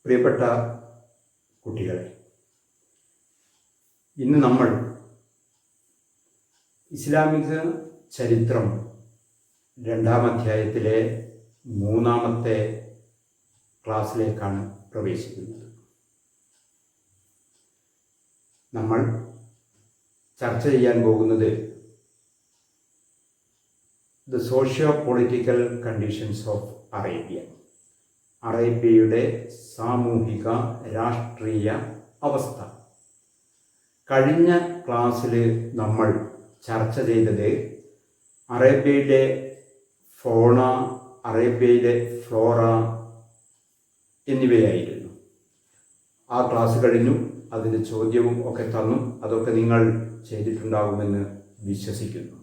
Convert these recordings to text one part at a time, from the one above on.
പ്രിയപ്പെട്ട കുട്ടികളെ, ഇന്ന് നമ്മൾ ഇസ്ലാമിക ചരിത്രം 2-ാം അധ്യായത്തിലെ 3-ാമത്തെ ക്ലാസ്സിലേക്കാണ് പ്രവേശിക്കുന്നത്. നമ്മൾ ചർച്ച ചെയ്യാൻ പോകുന്നത് the socio political conditions of Arabia, അറേബ്യയുടെ സാമൂഹിക രാഷ്ട്രീയ അവസ്ഥ. കഴിഞ്ഞ ക്ലാസ്സിൽ നമ്മൾ ചർച്ച ചെയ്തത് അറേബ്യയിലെ ഫൗണ, അറേബ്യയിലെ ഫ്ലോറ എന്നിവയായിരുന്നു. ആ ക്ലാസ് കഴിഞ്ഞു, അതിൻ്റെ ചോദ്യവും ഒക്കെ തന്നു. അതൊക്കെ നിങ്ങൾ ചെയ്തിട്ടുണ്ടാകുമെന്ന് വിശ്വസിക്കുന്നു.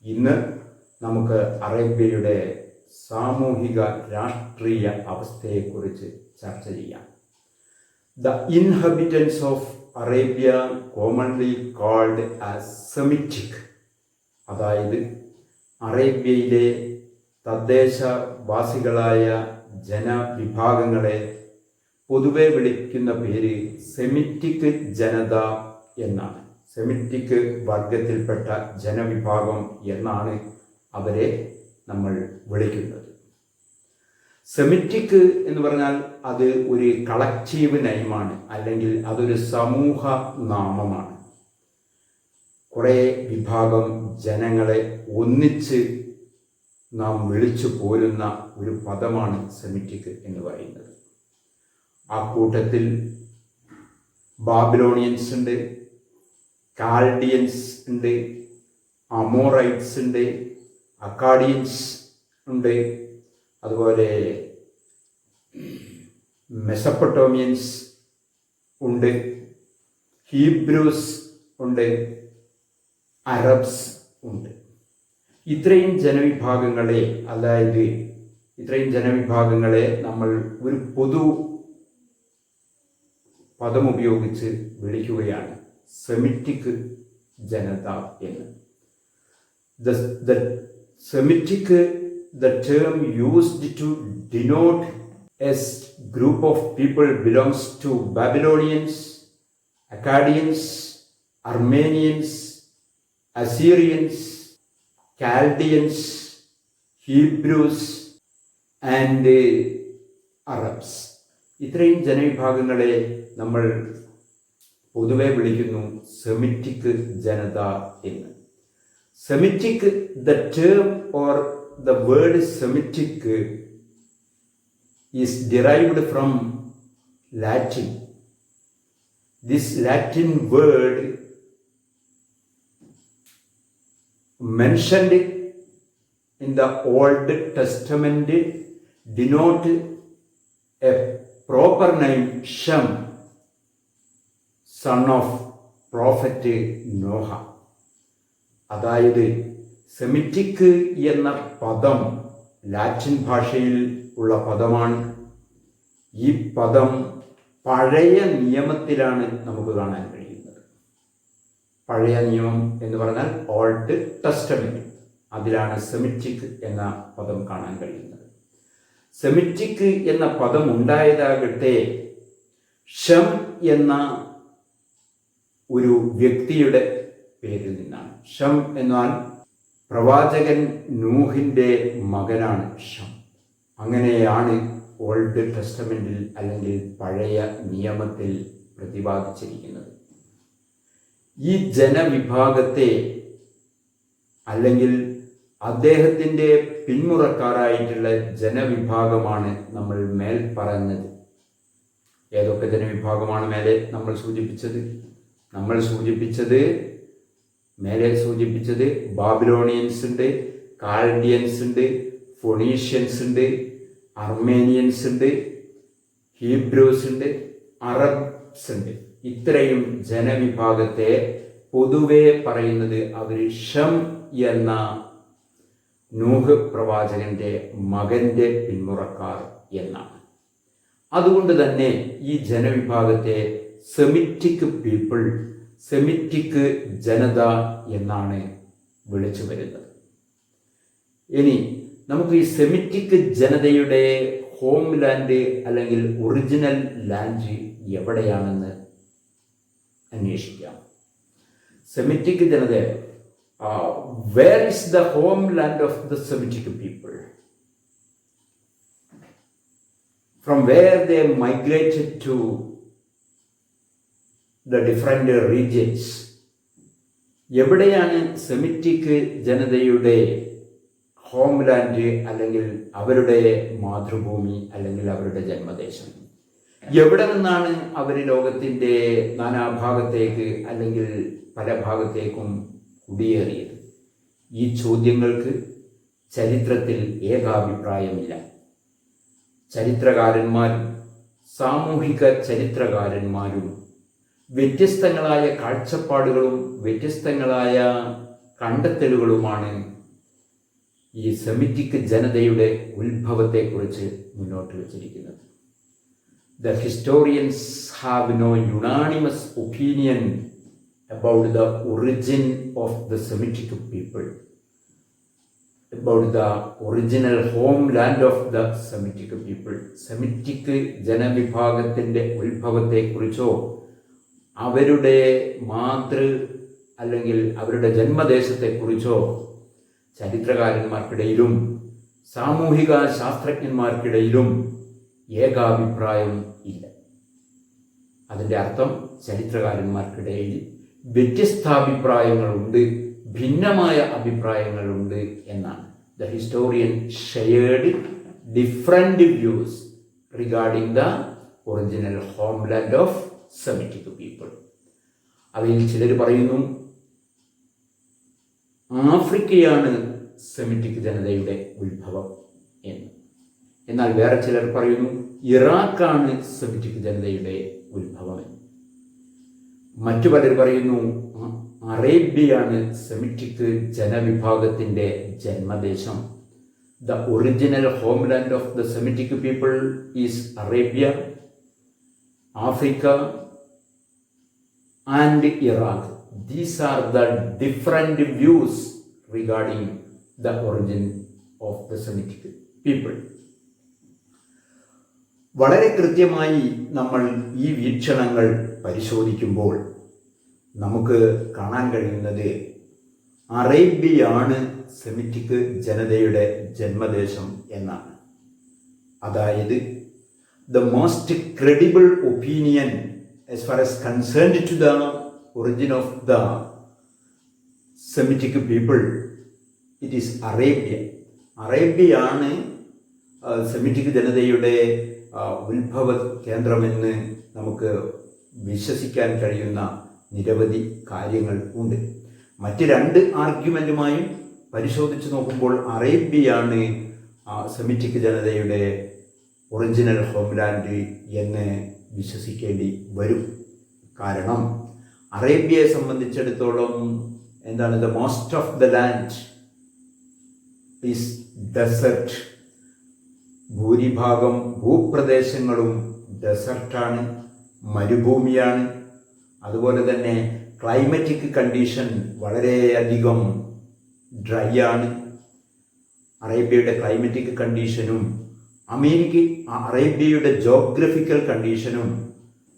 ഇന്ന് നമുക്ക് അറേബ്യയുടെ സാമൂഹിക രാഷ്ട്രീയ അവസ്ഥയെക്കുറിച്ച് ചർച്ച ചെയ്യാം. The inhabitants of Arabia commonly called as Semitic, അതായത് അറേബ്യയിലെ തദ്ദേശവാസികളായ ജനവിഭാഗങ്ങളെ പൊതുവെ വിളിക്കുന്ന പേര് സെമിറ്റിക് ജനത എന്നാണ്. സെമിറ്റിക് വർഗത്തിൽപ്പെട്ട ജനവിഭാഗം എന്നാണ് അവരെ നമ്മൾ വിളിക്കുന്നത്. സെമിറ്റിക് എന്ന് പറഞ്ഞാൽ അത് ഒരു കളക്റ്റീവ് നെയിമാണ്, അല്ലെങ്കിൽ അതൊരു സമൂഹ നാമമാണ്. കുറേ വിഭാഗം ജനങ്ങളെ ഒന്നിച്ച് നാം വിളിച്ചു പോരുന്ന ഒരു പദമാണ് സെമിറ്റിക് എന്ന് പറയുന്നത്. ആ കൂട്ടത്തിൽ ബാബിലോണിയൻസ് ഉണ്ട്, കാൽഡിയൻസ് ഉണ്ട്, അമോറൈറ്റ്സ് ഉണ്ട്, അക്കാഡിയൻസ് ഉണ്ട്, അതുപോലെ മെസപ്പൊട്ടോമിയൻസ് ഉണ്ട്, ഹീബ്രൂസ് ഉണ്ട്, അറബ്സ് ഉണ്ട്. ഇത്രയും ജനവിഭാഗങ്ങളെ നമ്മൾ ഒരു പൊതു പദമുപയോഗിച്ച് വിളിക്കുകയാണ് സെമിറ്റിക് ജനത എന്ന്. The term used to denote a group of people belongs to Babylonians, Akkadians, Armenians, Assyrians, Chaldeans, Hebrews and Arabs. ഇത്രയും ജനവിഭാഗങ്ങളെ നമ്മൾ പൊതുവെ വിളിക്കുന്നു സെമിറ്റിക് ജനത എന്ന്. Semitic, the term or the word Semitic is derived from Latin. This Latin word mentioned in the Old Testament denote a proper name, Shem, son of prophet Noah. അതായത് Semitic എന്ന പദം Latin ഭാഷയിൽ ഉള്ള പദമാണ്. ഈ പദം പഴയ നിയമത്തിലാണ് നമുക്ക് കാണാൻ കഴിയുന്നത്. പഴയ നിയമം എന്ന് പറഞ്ഞാൽ ഓൾഡ് ടെസ്റ്റമെന്റ്, അതിലാണ് സെമിറ്റിക് എന്ന പദം കാണാൻ കഴിയുന്നത്. സെമിറ്റിക് എന്ന പദം ഉണ്ടായതാകട്ടെ ഷം എന്ന ഒരു വ്യക്തിയുടെ പേരിൽ നിന്നാണ്. ഷം എന്നാൽ പ്രവാചകൻ നൂഹിൻ്റെ മകനാണ് ഷം. അങ്ങനെയാണ് ഓൾഡ് ടെസ്റ്റമെന്റിൽ അല്ലെങ്കിൽ പഴയ നിയമത്തിൽ പ്രതിപാദിച്ചിരിക്കുന്നത്. ഈ ജനവിഭാഗത്തെ അല്ലെങ്കിൽ അദ്ദേഹത്തിൻ്റെ പിന്മുറക്കാരായിട്ടുള്ള ജനവിഭാഗമാണ് നമ്മൾ മേൽ പറഞ്ഞത്. ഏതൊക്കെ ജനവിഭാഗമാണ് മേലെ സൂചിപ്പിച്ചത് ബാബിലോണിയൻസ് ഉണ്ട്, കാൽഡിയൻസ് ഉണ്ട്, ഫൊണീഷ്യൻസ് ഉണ്ട്, അർമേനിയൻസ് ഉണ്ട്, ഹീബ്രൂസ് ഉണ്ട്, അറബ്സ് ഉണ്ട്. ഇത്രയും ജനവിഭാഗത്തെ പൊതുവെ പറയുന്നത് അവർ ഷം എന്ന നൂഹ് പ്രവാചകന്റെ മകന്റെ പിന്മുറക്കാർ എന്നാണ്. അതുകൊണ്ട് തന്നെ ഈ ജനവിഭാഗത്തെ സെമിറ്റിക് പീപ്പിൾ, സെമിറ്റിക് ജനത എന്നാണ് വിളിച്ചു വരുന്നത്. ഇനി നമുക്ക് ഈ സെമിറ്റിക് ജനതയുടെ ഹോം ലാൻഡ് അല്ലെങ്കിൽ ഒറിജിനൽ ലാൻഡ് എവിടെയാണെന്ന് അന്വേഷിക്കാം. സെമിറ്റിക് ജനത, where is the home land of the Semitic people? From where they migrated to the different regions. എവിടെയാണ് സെമിറ്റിക് ജനതയുടെ ഹോംലാൻഡ് അല്ലെങ്കിൽ അവരുടെ മാതൃഭൂമി അല്ലെങ്കിൽ അവരുടെ ജന്മദേശം? എവിടെ നിന്നാണ് അവർ ലോകത്തിൻ്റെ നാനാഭാഗത്തേക്ക് അല്ലെങ്കിൽ പല ഭാഗത്തേക്കും കുടിയേറിയത്? ഈ ചോദ്യങ്ങൾക്ക് ചരിത്രത്തിൽ ഏകാഭിപ്രായമില്ല. ചരിത്രകാരന്മാരും സാമൂഹിക ചരിത്രകാരന്മാരും വ്യത്യസ്തങ്ങളായ കാഴ്ചപ്പാടുകളും വ്യത്യസ്തങ്ങളായ കണ്ടെത്തലുകളുമാണ് ഈ സെമിറ്റിക് ജനതയുടെ ഉത്ഭവത്തെക്കുറിച്ച് മുന്നോട്ട് വച്ചിരിക്കുന്നത്. The historians have no unanimous opinion about the origin of the Semitic people, about the original homeland of the Semitic people. Semitic ജനവിഭാഗത്തിൻ്റെ ഉത്ഭവത്തെക്കുറിച്ചോ അവരുടെ അല്ലെങ്കിൽ അവരുടെ ജന്മദേശത്തെക്കുറിച്ചോ ചരിത്രകാരന്മാർക്കിടയിലും സാമൂഹിക ശാസ്ത്രജ്ഞന്മാർക്കിടയിലും ഏകാഭിപ്രായം ഇല്ല. അതിൻ്റെ അർത്ഥം ചരിത്രകാരന്മാർക്കിടയിൽ വ്യത്യസ്താഭിപ്രായങ്ങളുണ്ട്, ഭിന്നമായ അഭിപ്രായങ്ങളുണ്ട് എന്നാണ്. The historian shared different views regarding the original homeland of Semitic people. അവയിൽ ചിലർ പറയുന്നു ആഫ്രിക്കയാണ് സെമിറ്റിക് ജനതയുടെ ഉത്ഭവം എന്ന്. എന്നാൽ വേറെ ചിലർ പറയുന്നു ഇറാഖാണ് സെമിറ്റിക് ജനതയുടെ ഉത്ഭവം എന്ന്. മറ്റു പലർ പറയുന്നു അറേബ്യയാണ് സെമിറ്റിക് ജനവിഭാഗത്തിൻ്റെ ജന്മദേശം. The original homeland of the Semitic people is Arabia, Africa and Iraq. These are the different views regarding the origin of the Semitic people. വളരെ കൃത്യമായി നമ്മൾ ഈ വീക്ഷണങ്ങൾ പരിശോധിക്കുമ്പോൾ നമുക്ക് കാണാൻ കഴിയുന്നത് അറേബ്യയാണ് സെമിറ്റിക് ജനതയുടെ ജന്മദേശം എന്നാണ്. അതായത് the most credible opinion as far as concerned to the origin of the Semitic people, it is Arabia. അറേബ്യയാണ് സെമിറ്റിക് ജനതയുടെ ഉത്ഭവ കേന്ദ്രമെന്ന് നമുക്ക് വിശ്വസിക്കാൻ കഴിയുന്ന നിരവധി കാര്യങ്ങൾ ഉണ്ട്. മറ്റ് രണ്ട് ആർഗ്യുമെൻറ്റുമായും പരിശോധിച്ച് നോക്കുമ്പോൾ അറേബ്യയാണ് സെമിറ്റിക് ജനതയുടെ ഒറിജിനൽ ഹോംലാൻഡ് എന്ന് വിശ്വസിക്കേണ്ടി വരും. കാരണം അറേബ്യയെ സംബന്ധിച്ചിടത്തോളം എന്താണ്, the most of the land is desert. ഭൂരിഭാഗം ഭൂപ്രദേശങ്ങളും ഡെസർട്ടാണ്, മരുഭൂമിയാണ്. അതുപോലെ തന്നെ ക്ലൈമറ്റിക് കണ്ടീഷൻ വളരെയധികം ഡ്രൈ ആണ്. അറേബ്യയുടെ ക്ലൈമറ്റിക് കണ്ടീഷനും അറേബ്യയുടെ ജോഗ്രഫിക്കൽ കണ്ടീഷനും,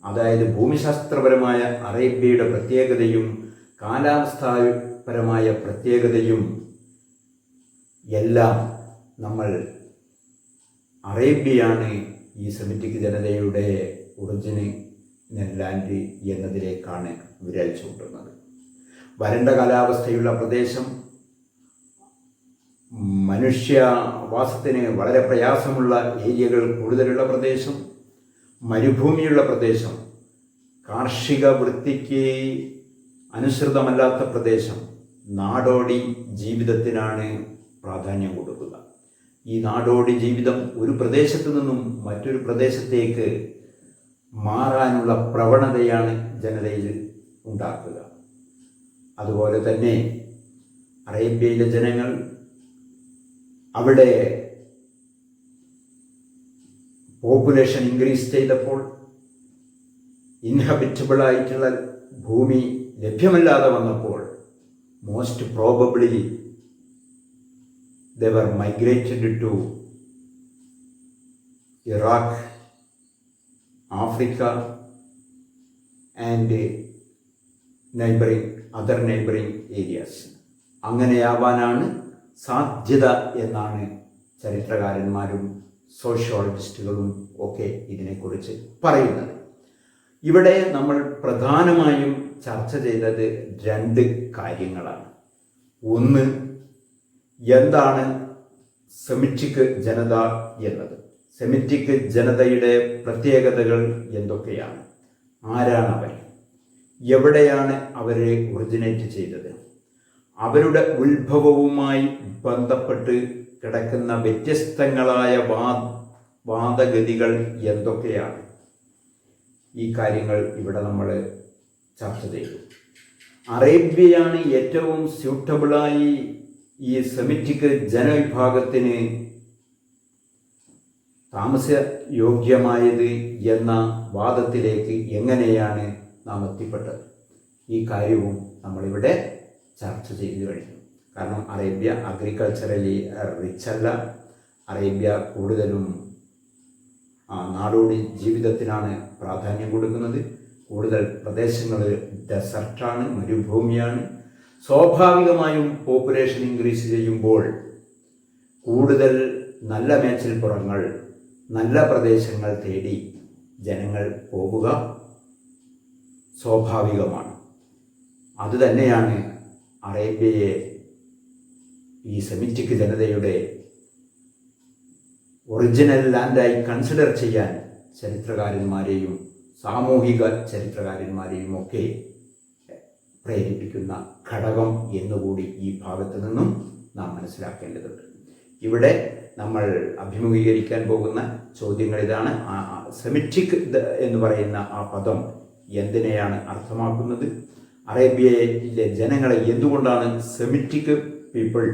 അതായത് ഭൂമിശാസ്ത്രപരമായ അറേബ്യയുടെ പ്രത്യേകതയും കാലാവസ്ഥാപരമായ പ്രത്യേകതയും എല്ലാം നമ്മൾ അറേബ്യയാണ് ഈ സെമിറ്റിക് ജനതയുടെ ഒറിജിനൽ ലാൻഡ് എന്നതിലേക്കാണ് വിരൽ ചൂണ്ടുന്നത്. വരണ്ട കാലാവസ്ഥയുള്ള പ്രദേശം, മനുഷ്യവാസത്തിന് വളരെ പ്രയാസമുള്ള ഏരിയകൾ കൂടുതലുള്ള പ്രദേശം, മരുഭൂമിയുള്ള പ്രദേശം, കാർഷിക വൃത്തിക്ക് അനുസൃതമല്ലാത്ത പ്രദേശം, നാടോടി ജീവിതത്തിനാണ് പ്രാധാന്യം കൊടുക്കുക. ഈ നാടോടി ജീവിതം ഒരു പ്രദേശത്തു നിന്നും മറ്റൊരു പ്രദേശത്തേക്ക് മാറാനുള്ള പ്രവണതയാണ് ജനതയിൽ ഉണ്ടാക്കുക. അതുപോലെ തന്നെ അറേബ്യയിലെ ജനങ്ങൾ അവിടെ പോപ്പുലേഷൻ ഇൻക്രീസ് ചെയ്തപ്പോൾ ഇൻഹബിറ്റബിൾ ആയിട്ടുള്ള ഭൂമി ലഭ്യമല്ലാതെ വന്നപ്പോൾ most probably they were migrated to Iraq, Africa and other neighbouring areas. അങ്ങനെയാവാനാണ് സാധ്യത എന്നാണ് ചരിത്രകാരന്മാരും സോഷ്യോളജിസ്റ്റുകളും ഒക്കെ ഇതിനെക്കുറിച്ച് പറയുന്നത്. ഇവിടെ നമ്മൾ പ്രധാനമായും ചർച്ച ചെയ്തത് രണ്ട് കാര്യങ്ങളാണ്. ഒന്ന്, എന്താണ് സെമിറ്റിക് ജനത എന്നത്, സെമിറ്റിക് ജനതയുടെ പ്രത്യേകതകൾ എന്തൊക്കെയാണ്, ആരാണ് അവർ, എവിടെയാണ് അവർ ഒറിജിനേറ്റ് ചെയ്തത്, അവരുടെ ഉത്ഭവവുമായി ബന്ധപ്പെട്ട് കിടക്കുന്ന വ്യത്യസ്തങ്ങളായ വാദഗതികൾ എന്തൊക്കെയാണ്. ഈ കാര്യങ്ങൾ ഇവിടെ നമ്മൾ ചർച്ച ചെയ്തു. അറേബ്യയാണ് ഏറ്റവും സ്യൂട്ടബിളായി ഈ സെമിറ്റിക് ജനവിഭാഗത്തിന് താമസയോഗ്യമായത് എന്ന വാദത്തിലേക്ക് എങ്ങനെയാണ് നാം എത്തിപ്പെട്ടത്, ഈ കാര്യവും നമ്മളിവിടെ ചർച്ച ചെയ്തു കഴിഞ്ഞു. കാരണം അറേബ്യ അഗ്രികൾച്ചറലി റിച്ചല്ല. അറേബ്യ കൂടുതലും നാടോടി ജീവിതത്തിനാണ് പ്രാധാന്യം കൊടുക്കുന്നത്. കൂടുതൽ പ്രദേശങ്ങൾ ഡെസർട്ടാണ്, മരുഭൂമിയാണ്. സ്വാഭാവികമായും പോപ്പുലേഷൻ ഇൻക്രീസ് ചെയ്യുമ്പോൾ കൂടുതൽ നല്ല മേച്ചിൽപ്പുറങ്ങൾ, നല്ല പ്രദേശങ്ങൾ തേടി ജനങ്ങൾ പോവുക സ്വാഭാവികമാണ്. അതുതന്നെയാണ് അറേബ്യയെ ഈ സെമിറ്റിക് ജനതയുടെ ഒറിജിനൽ ലാൻഡായി കൺസിഡർ ചെയ്യാൻ ചരിത്രകാരന്മാരെയും സാമൂഹിക ചരിത്രകാരന്മാരെയും ഒക്കെ പ്രേരിപ്പിക്കുന്ന ഘടകം എന്നുകൂടി ഈ ഭാഗത്ത് നിന്നും നാം മനസ്സിലാക്കേണ്ടതുണ്ട്. ഇവിടെ നമ്മൾ അഭിമുഖീകരിക്കാൻ പോകുന്ന ചോദ്യങ്ങൾ ഇതാണ്. സെമിറ്റിക് എന്ന് പറയുന്ന ആ പദം എന്തിനെയാണ് അർത്ഥമാക്കുന്നത്, അറേബ്യയിലെ ജനങ്ങളെ എന്തുകൊണ്ടാണ് സെമിറ്റിക് പീപ്പിൾ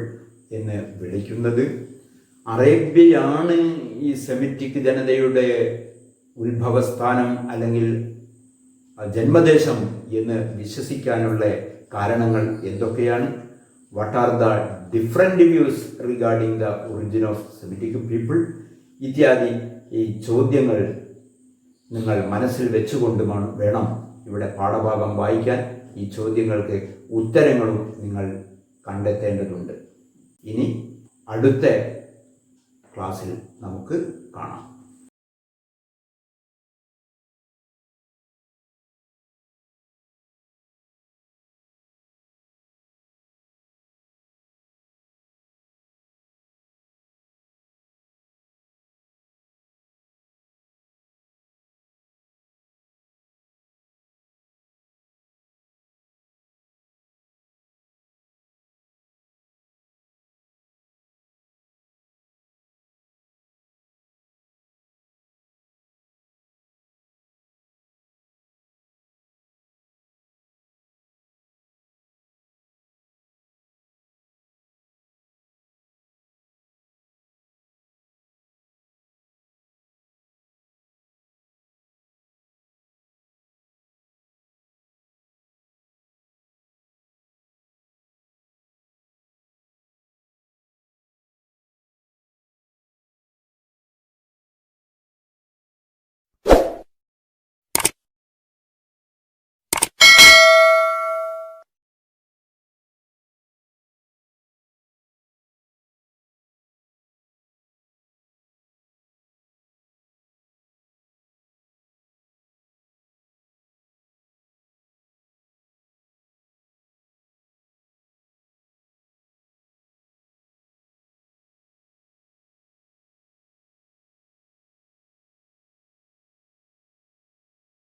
എന്ന് വിളിക്കുന്നത്, അറേബ്യയാണ് ഈ സെമിറ്റിക് ജനതയുടെ ഉത്ഭവസ്ഥാനം അല്ലെങ്കിൽ ജന്മദേശം എന്ന് വിശ്വസിക്കാനുള്ള കാരണങ്ങൾ എന്തൊക്കെയാണ്, what are the different views regarding the origin of Semitic people ഇത്യാദി ഈ ചോദ്യങ്ങൾ നിങ്ങൾ മനസ്സിൽ വെച്ചുകൊണ്ട് വേണം ഇവിടെ പാഠഭാഗം വായിക്കാൻ. ഈ ചോദ്യങ്ങൾക്ക് ഉത്തരങ്ങളും നിങ്ങൾ കണ്ടെത്തേണ്ടതുണ്ട്. ഇനി അടുത്ത ക്ലാസ്സിൽ നമുക്ക് കാണാം.